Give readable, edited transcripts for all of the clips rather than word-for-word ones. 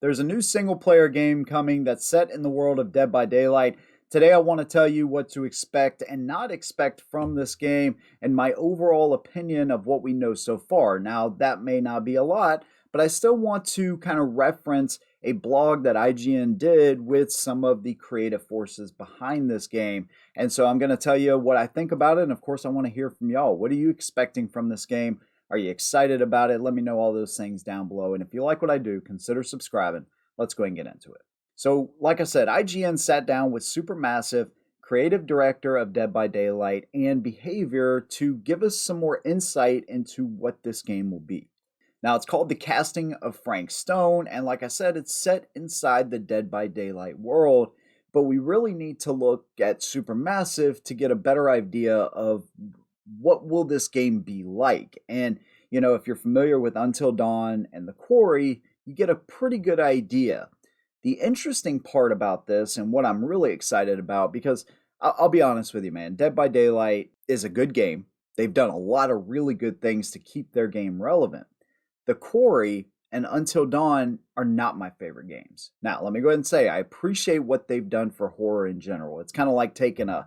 There's a new single player game coming that's set in the world of Dead by Daylight. Today, I want to tell you what to expect and not expect from this game and my overall opinion of what we know so far. Now, that may not be a lot, but I still want to kind of reference a blog that IGN did with some of the creative forces behind this game. And so I'm going to tell you what I think about it. And of course, I want to hear from y'all. What are you expecting from this game? Are you excited about it? Let me know all those things down below. And if you like what I do, consider subscribing. Let's go ahead and get into it. So, like I said, IGN sat down with Supermassive, creative director of Dead by Daylight, and Behavior to give us some more insight into what this game will be. Now, it's called The Casting of Frank Stone, and like I said, it's set inside the Dead by Daylight world, but we really need to look at Supermassive to get a better idea of what will this game be like. And, if you're familiar with Until Dawn and The Quarry, you get a pretty good idea. The interesting part about this, and what I'm really excited about, because I'll be honest with you, man, Dead by Daylight is a good game. They've done a lot of really good things to keep their game relevant. The Quarry and Until Dawn are not my favorite games. Now, let me go ahead and say, I appreciate what they've done for horror in general. It's kind of like taking a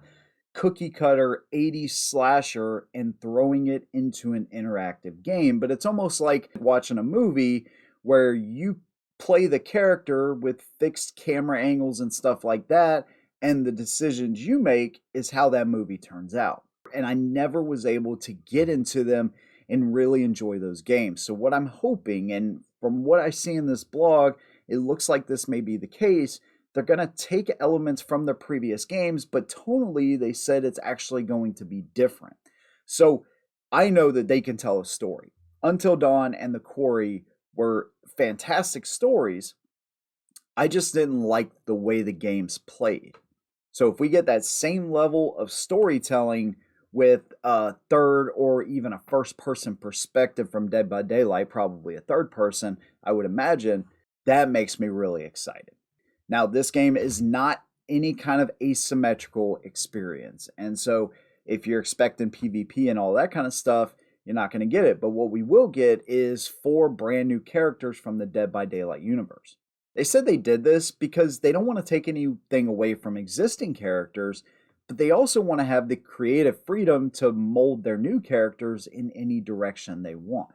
cookie cutter 80s slasher and throwing it into an interactive game, but it's almost like watching a movie where you play the character with fixed camera angles and stuff like that, and the decisions you make is how that movie turns out. And I never was able to get into them and really enjoy those games. So what I'm hoping, and from what I see in this blog, it looks like this may be the case, they're going to take elements from the previous games, but tonally they said it's actually going to be different. So I know that they can tell a story. Until Dawn and The Quarry were fantastic stories. I just didn't like the way the games played. So if we get that same level of storytelling with a third or even a first person perspective from Dead by Daylight, probably a third person, I would imagine, that makes me really excited. Now, this game is not any kind of asymmetrical experience. And so if you're expecting PvP and all that kind of stuff, you're not going to get it. But what we will get is 4 brand new characters from the Dead by Daylight universe. They said they did this because they don't want to take anything away from existing characters, but they also want to have the creative freedom to mold their new characters in any direction they want.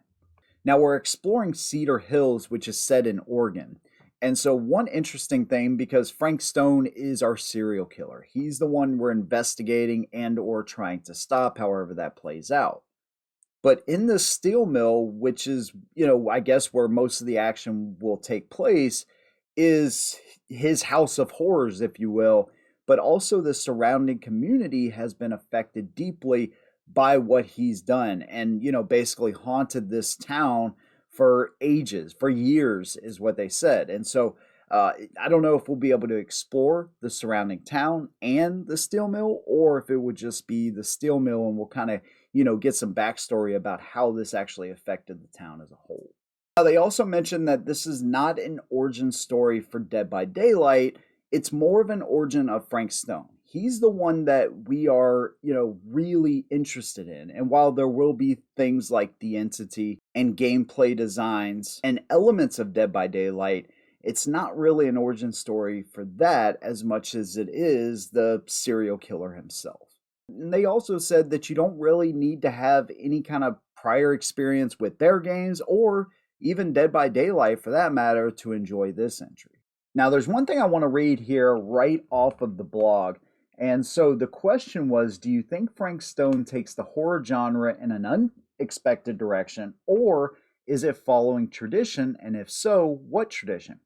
Now, we're exploring Cedar Hills, which is set in Oregon. And so one interesting thing, because Frank Stone is our serial killer. He's the one we're investigating and or trying to stop, however that plays out. But in the steel mill, which is, I guess where most of the action will take place, is his house of horrors, if you will. But also the surrounding community has been affected deeply by what he's done and, basically haunted this town for ages, for years, is what they said. And so I don't know if we'll be able to explore the surrounding town and the steel mill, or if it would just be the steel mill and we'll kind of, get some backstory about how this actually affected the town as a whole. Now, they also mentioned that this is not an origin story for Dead by Daylight. It's more of an origin of Frank Stone. He's the one that we are, really interested in. And while there will be things like the entity and gameplay designs and elements of Dead by Daylight, it's not really an origin story for that as much as it is the serial killer himself. And they also said that you don't really need to have any kind of prior experience with their games or even Dead by Daylight for that matter to enjoy this entry. Now, there's one thing I want to read here right off of the blog. And so the question was, do you think Frank Stone takes the horror genre in an unexpected direction, or is it following tradition? And if so, what tradition?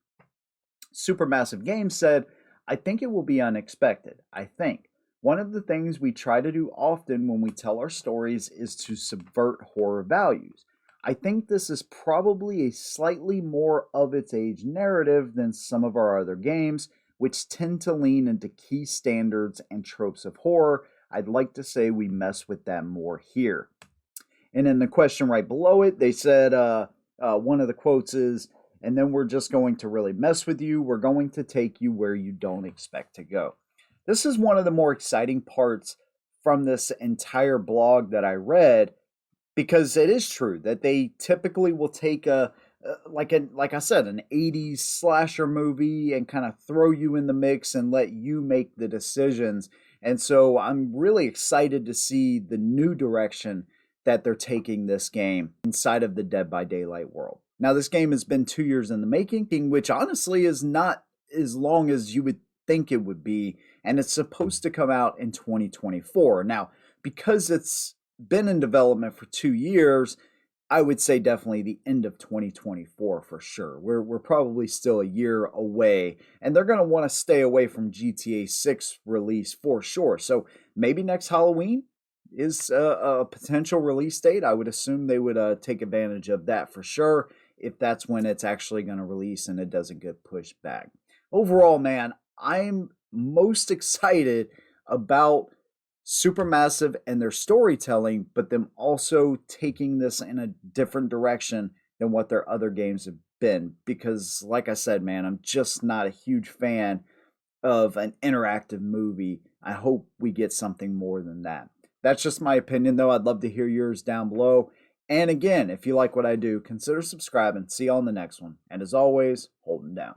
Supermassive Games said, I think it will be unexpected. I think. One of the things we try to do often when we tell our stories is to subvert horror values. I think this is probably a slightly more of its age narrative than some of our other games, which tend to lean into key standards and tropes of horror. I'd like to say we mess with that more here. And in the question right below it, they said, one of the quotes is, and then we're just going to really mess with you. We're going to take you where you don't expect to go. This is one of the more exciting parts from this entire blog that I read, because it is true that they typically will take a like I said, an 80s slasher movie and kind of throw you in the mix and let you make the decisions. And so I'm really excited to see the new direction that they're taking this game inside of the Dead by Daylight world. Now, this game has been 2 years in the making, which honestly is not as long as you would think it would be, and it's supposed to come out in 2024. Now, because it's been in development for 2 years, I would say definitely the end of 2024 for sure. We're probably still a year away, and they're going to want to stay away from GTA 6 release for sure. So maybe next Halloween is a potential release date. I would assume they would take advantage of that for sure if that's when it's actually going to release and it doesn't get pushed back. Overall, man, I'm most excited about Supermassive and their storytelling, but them also taking this in a different direction than what their other games have been. Because, like I said, man, I'm just not a huge fan of an interactive movie. I hope we get something more than that. That's just my opinion, though. I'd love to hear yours down below. And again, if you like what I do, consider subscribing. See you on the next one. And as always, holding down.